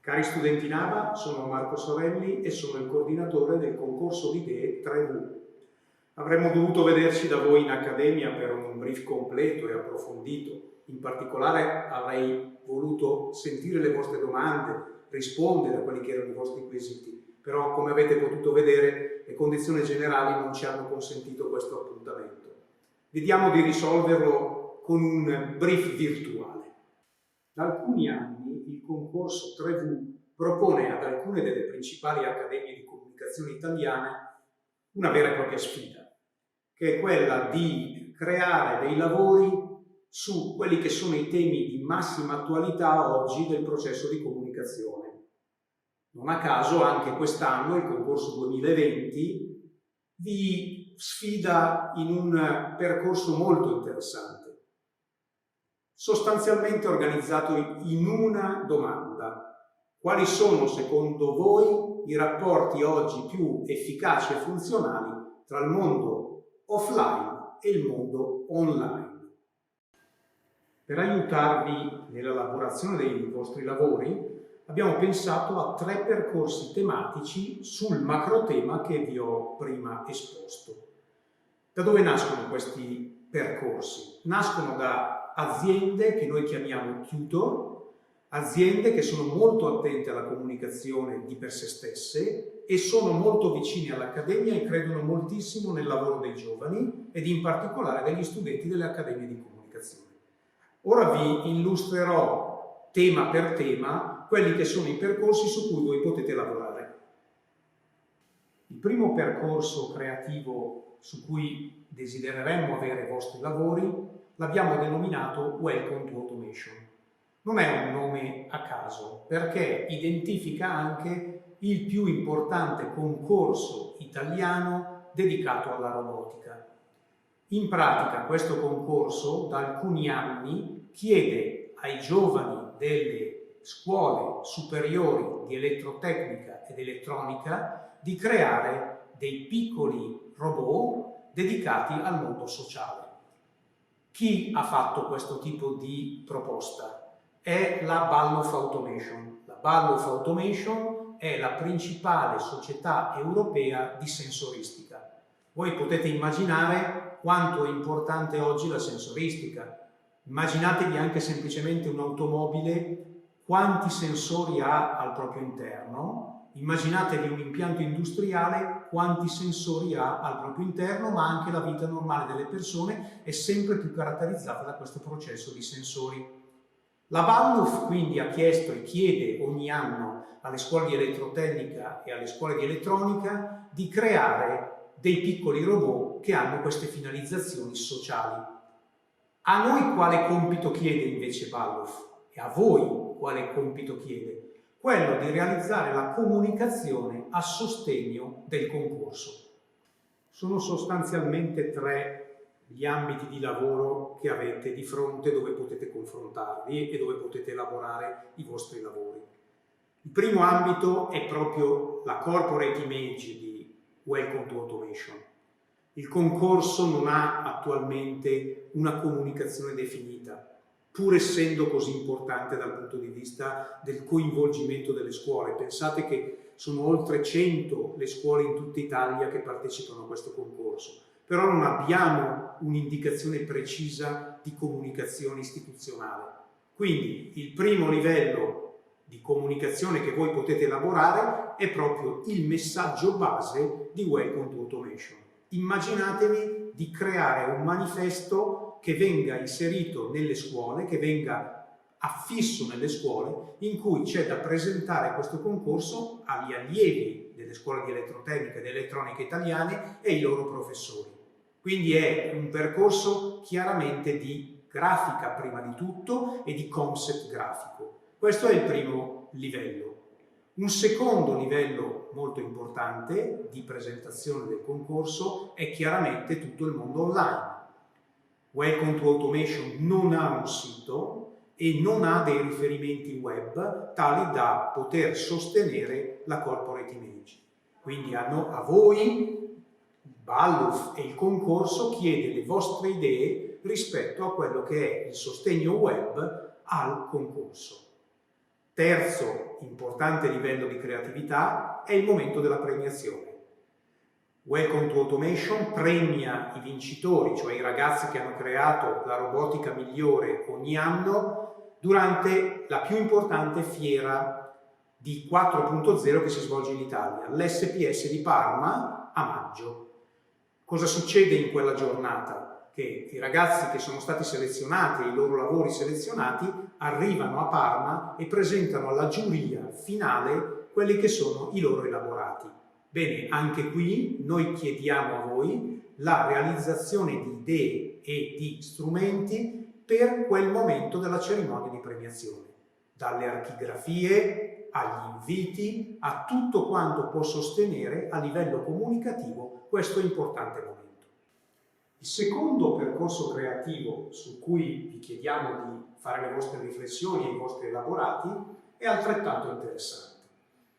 Cari studenti NAVA, sono Marco Savelli e sono il coordinatore del concorso di idee 3V. Avremmo dovuto vederci da voi in accademia per un brief completo e approfondito. In particolare avrei voluto sentire le vostre domande, rispondere a quelli che erano i vostri quesiti, però come avete potuto vedere le condizioni generali non ci hanno consentito questo appuntamento. Vediamo di risolverlo con un brief virtuale. Da alcuni anni il concorso 3V propone ad alcune delle principali accademie di comunicazione italiane una vera e propria sfida, che è quella di creare dei lavori su quelli che sono i temi di massima attualità oggi del processo di comunicazione. Non a caso anche quest'anno il concorso 2020 vi sfida in un percorso molto interessante, sostanzialmente organizzato in una domanda: quali sono secondo voi i rapporti oggi più efficaci e funzionali tra il mondo offline e il mondo online? Per aiutarvi nell'elaborazione dei vostri lavori abbiamo pensato a 3 percorsi tematici sul macro tema che vi ho prima esposto. Da dove nascono questi percorsi? Nascono da aziende che noi chiamiamo tutor, aziende che sono molto attente alla comunicazione di per sé stesse e sono molto vicine all'accademia e credono moltissimo nel lavoro dei giovani ed in particolare degli studenti delle accademie di comunicazione. Ora vi illustrerò tema per tema quelli che sono i percorsi su cui voi potete lavorare. Il primo percorso creativo su cui desidereremmo avere i vostri lavori l'abbiamo denominato Welcome to Automation. Non è un nome a caso, perché identifica anche il più importante concorso italiano dedicato alla robotica. In pratica questo concorso da alcuni anni chiede ai giovani delle scuole superiori di elettrotecnica ed elettronica di creare dei piccoli robot dedicati al mondo sociale. Chi ha fatto questo tipo di proposta? È la Balluff Automation. La Balluff Automation è la principale società europea di sensoristica. Voi potete immaginare quanto è importante oggi la sensoristica. Immaginatevi anche semplicemente un'automobile, quanti sensori ha al proprio interno. Immaginatevi un impianto industriale, quanti sensori ha al proprio interno, ma anche la vita normale delle persone è sempre più caratterizzata da questo processo di sensori. La Balluff quindi ha chiesto e chiede ogni anno alle scuole di elettrotecnica e alle scuole di elettronica di creare dei piccoli robot che hanno queste finalizzazioni sociali. A noi quale compito chiede invece Balluff? E a voi quale compito chiede? Quello di realizzare la comunicazione a sostegno del concorso. Sono sostanzialmente 3 gli ambiti di lavoro che avete di fronte dove potete confrontarvi e dove potete elaborare i vostri lavori. Il primo ambito è proprio la corporate image di Welcome to Automation. Il concorso non ha attualmente una comunicazione definita, pur essendo così importante dal punto di vista del coinvolgimento delle scuole. Pensate che sono oltre 100 le scuole in tutta Italia che partecipano a questo concorso, però non abbiamo un'indicazione precisa di comunicazione istituzionale. Quindi il primo livello di comunicazione che voi potete elaborare è proprio il messaggio base di Welcome to Automation. Immaginatevi di creare un manifesto che venga inserito nelle scuole, che venga affisso nelle scuole, in cui c'è da presentare questo concorso agli allievi delle scuole di elettrotecnica ed elettronica italiane e ai loro professori. Quindi è un percorso chiaramente di grafica prima di tutto e di concept grafico. Questo è il primo livello. Un secondo livello molto importante di presentazione del concorso è chiaramente tutto il mondo online. Welcome to Automation non ha un sito e non ha dei riferimenti web tali da poter sostenere la corporate image. Quindi a voi, Balluff e il concorso chiede le vostre idee rispetto a quello che è il sostegno web al concorso. Terzo importante livello di creatività è il momento della premiazione. Welcome to Automation premia i vincitori, cioè i ragazzi che hanno creato la robotica migliore ogni anno durante la più importante fiera di 4.0 che si svolge in Italia, l'SPS di Parma a maggio. Cosa succede in quella giornata? Che i ragazzi che sono stati selezionati e i loro lavori selezionati arrivano a Parma e presentano alla giuria finale quelli che sono i loro elaborati. Bene, anche qui noi chiediamo a voi la realizzazione di idee e di strumenti per quel momento della cerimonia di premiazione, dalle archigrafie agli inviti, a tutto quanto può sostenere a livello comunicativo questo importante momento. Il secondo percorso creativo su cui vi chiediamo di fare le vostre riflessioni e i vostri elaborati è altrettanto interessante.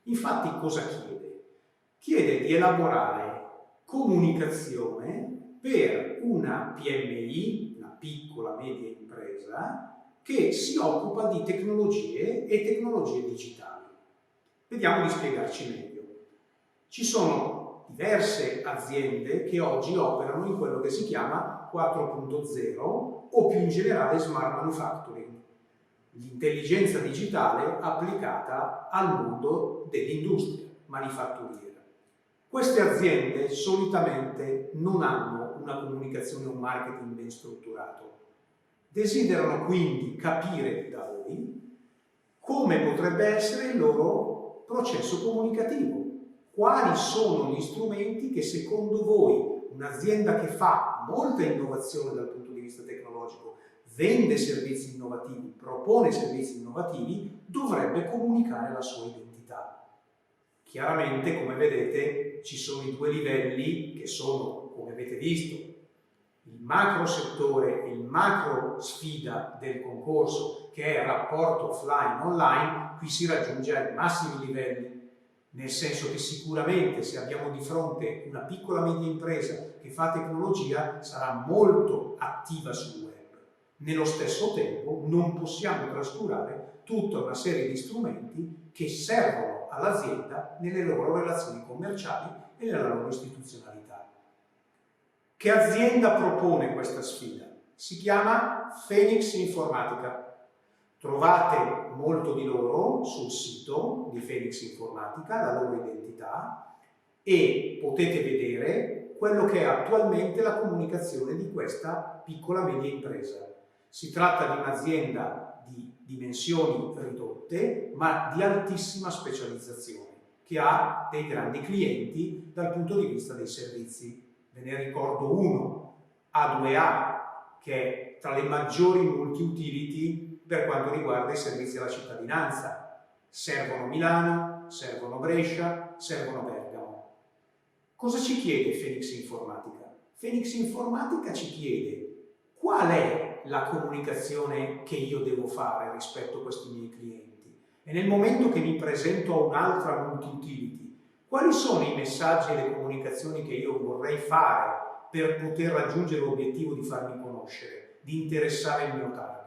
Infatti cosa chiede? Chiede di elaborare comunicazione per una PMI, una piccola media impresa, che si occupa di tecnologie e tecnologie digitali. Vediamo di spiegarci meglio. Ci sono diverse aziende che oggi operano in quello che si chiama 4.0 o più in generale smart manufacturing, l'intelligenza digitale applicata al mondo dell'industria manifatturiera. Queste aziende solitamente non hanno una comunicazione o un marketing ben strutturato. Desiderano quindi capire da voi come potrebbe essere il loro processo comunicativo. Quali sono gli strumenti che secondo voi un'azienda che fa molta innovazione dal punto di vista tecnologico, vende servizi innovativi, propone servizi innovativi, dovrebbe comunicare la sua identità? Chiaramente, come vedete, ci sono i due livelli che sono, come avete visto, il macro settore e il macro sfida del concorso, che è il rapporto offline-online. Qui si raggiunge ai massimi livelli, nel senso che sicuramente se abbiamo di fronte una piccola media impresa che fa tecnologia sarà molto attiva sul web. Nello stesso tempo non possiamo trascurare tutta una serie di strumenti che servono all'azienda nelle loro relazioni commerciali e nella loro istituzionalità. Che azienda propone questa sfida? Si chiama Phoenix Informatica. Trovate molto di loro sul sito di Phoenix Informatica, la loro identità, e potete vedere quello che è attualmente la comunicazione di questa piccola media impresa. Si tratta di un'azienda di dimensioni ridotte, ma di altissima specializzazione, che ha dei grandi clienti dal punto di vista dei servizi. Ve ne ricordo uno, A2A, che è tra le maggiori multi-utility per quanto riguarda i servizi alla cittadinanza. Servono Milano, servono Brescia, servono Bergamo. Cosa ci chiede Phoenix Informatica? Phoenix Informatica ci chiede qual è la comunicazione che io devo fare rispetto a questi miei clienti. E nel momento che mi presento a un'altra multi-utility, quali sono i messaggi e le comunicazioni che io vorrei fare per poter raggiungere l'obiettivo di farmi conoscere, di interessare il mio target?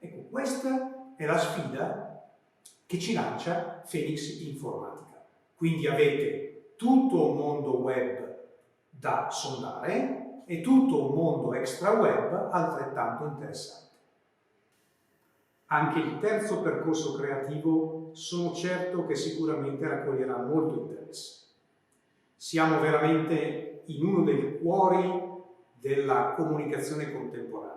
Ecco, questa è la sfida che ci lancia Phoenix Informatica. Quindi avete tutto un mondo web da sondare e tutto un mondo extra web altrettanto interessante. Anche il terzo percorso creativo sono certo che sicuramente raccoglierà molto interesse. Siamo veramente in uno dei cuori della comunicazione contemporanea.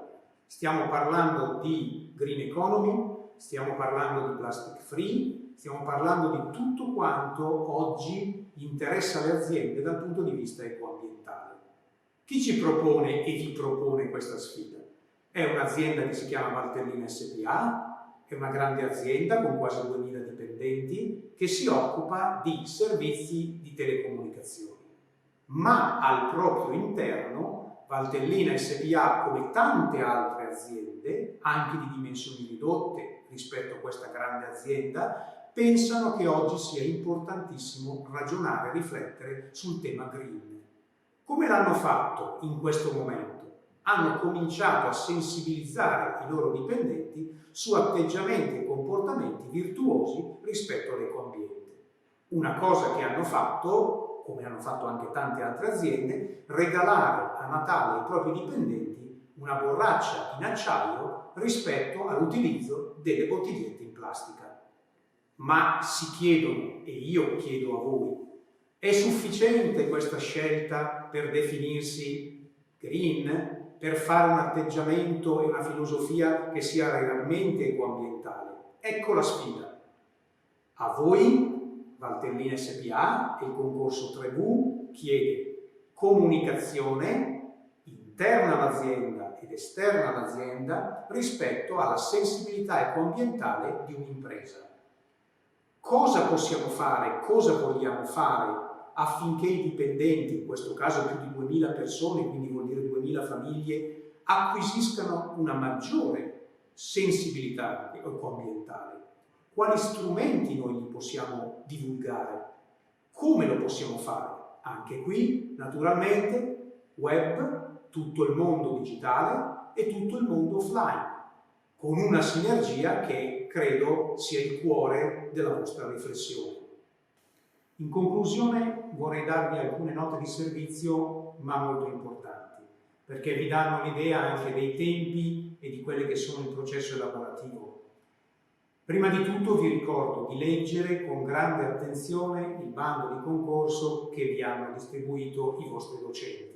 Stiamo parlando di green economy, stiamo parlando di plastic free, stiamo parlando di tutto quanto oggi interessa le aziende dal punto di vista ecoambientale. Chi ci propone e vi propone questa sfida? È un'azienda che si chiama Valtellina SpA, è una grande azienda con quasi 2000 dipendenti che si occupa di servizi di telecomunicazioni. Ma al proprio interno Valtellina SpA, come tante altre aziende, anche di dimensioni ridotte rispetto a questa grande azienda, pensano che oggi sia importantissimo ragionare e riflettere sul tema green. Come l'hanno fatto in questo momento? hanno cominciato a sensibilizzare i loro dipendenti su atteggiamenti e comportamenti virtuosi rispetto all'ecoambiente. Una cosa che hanno fatto, come hanno fatto anche tante altre aziende, regalare a Natale ai propri dipendenti una borraccia in acciaio rispetto all'utilizzo delle bottigliette in plastica. Ma si chiedono, e io chiedo a voi, è sufficiente questa scelta per definirsi green, per fare un atteggiamento e una filosofia che sia realmente ecoambientale? Ecco la sfida. A voi, Valtellina SpA, e il concorso 3V chiede comunicazione interna all'azienda ed esterna all'azienda rispetto alla sensibilità ecoambientale di un'impresa. Cosa possiamo fare, cosa vogliamo fare affinché i dipendenti, in questo caso più di 2000 persone, quindi vuol dire 2000 famiglie, acquisiscano una maggiore sensibilità ecoambientale? Quali strumenti noi gli possiamo divulgare? Come lo possiamo fare? Anche qui, naturalmente, web, tutto il mondo digitale e tutto il mondo offline, con una sinergia che credo sia il cuore della vostra riflessione. In conclusione vorrei darvi alcune note di servizio, ma molto importanti, perché vi danno l'idea anche dei tempi e di quello che sono il processo elaborativo. Prima di tutto vi ricordo di leggere con grande attenzione il bando di concorso che vi hanno distribuito i vostri docenti.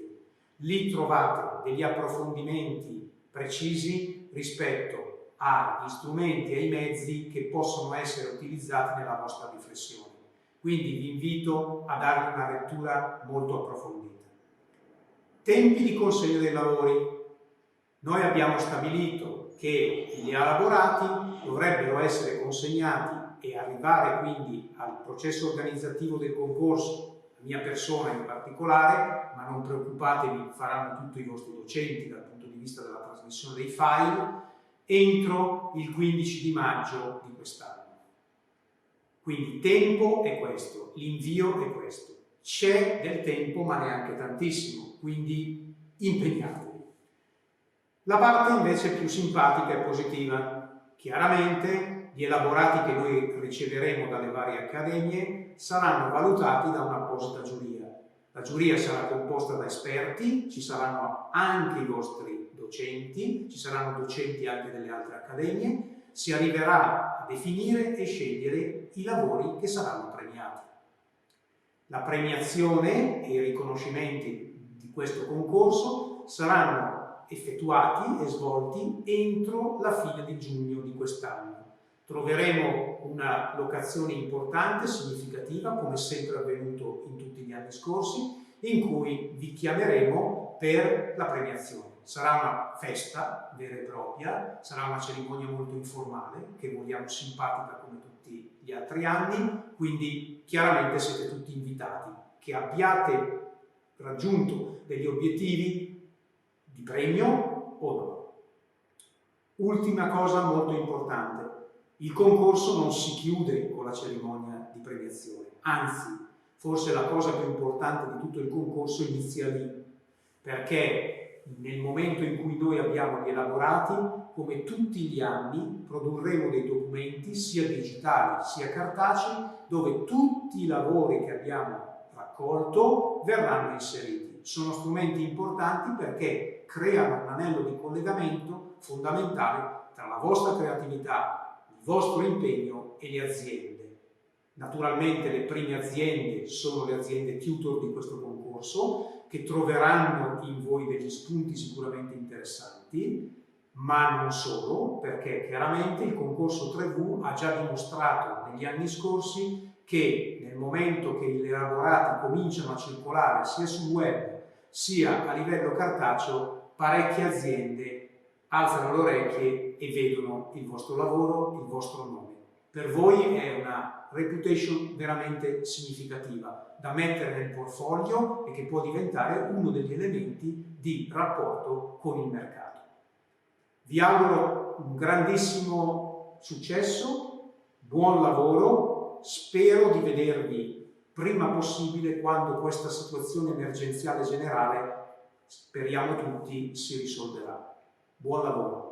Lì trovate degli approfondimenti precisi rispetto agli strumenti e ai mezzi che possono essere utilizzati nella vostra riflessione. Quindi vi invito a dargli una lettura molto approfondita. Tempi di consegna dei lavori. Noi abbiamo stabilito che gli elaborati dovrebbero essere consegnati e arrivare quindi al processo organizzativo del concorso, la mia persona in particolare, ma non preoccupatevi, faranno tutto i vostri docenti dal punto di vista della trasmissione dei file, entro il 15 di maggio di quest'anno. Quindi il tempo è questo, l'invio è questo. C'è del tempo, ma neanche tantissimo, quindi impegnatevi. La parte invece più simpatica e positiva. Chiaramente gli elaborati che noi riceveremo dalle varie accademie saranno valutati da un'apposita giuria. La giuria sarà composta da esperti, ci saranno anche i vostri docenti, ci saranno docenti anche delle altre accademie, si arriverà a definire e scegliere i lavori che saranno premiati. La premiazione e i riconoscimenti di questo concorso saranno effettuati e svolti entro la fine di giugno di quest'anno. Troveremo una locazione importante, significativa, come sempre avvenuto in tutti gli anni scorsi, in cui vi chiameremo per la premiazione. Sarà una festa vera e propria, sarà una cerimonia molto informale, che vogliamo simpatica come tutti gli altri anni, quindi chiaramente siete tutti invitati. Che abbiate raggiunto degli obiettivi di premio o no. Ultima cosa molto importante, il concorso non si chiude con la cerimonia di premiazione, anzi, forse la cosa più importante di tutto il concorso inizia lì, perché nel momento in cui noi abbiamo gli elaborati, come tutti gli anni, produrremo dei documenti sia digitali sia cartacei, dove tutti i lavori che abbiamo raccolto verranno inseriti. Sono strumenti importanti perché creano un anello di collegamento fondamentale tra la vostra creatività, il vostro impegno e le aziende. Naturalmente le prime aziende sono le aziende tutor di questo concorso, che troveranno in voi degli spunti sicuramente interessanti, ma non solo, perché chiaramente il concorso 3V ha già dimostrato negli anni scorsi che nel momento che gli elaborati cominciano a circolare sia sul web sia a livello cartaceo, parecchie aziende alzano le orecchie e vedono il vostro lavoro, il vostro nome. Per voi è una reputation veramente significativa da mettere nel portfolio e che può diventare uno degli elementi di rapporto con il mercato. Vi auguro un grandissimo successo, buon lavoro, spero di vedervi prima possibile quando questa situazione emergenziale generale speriamo tutti si risolverà. Buon lavoro.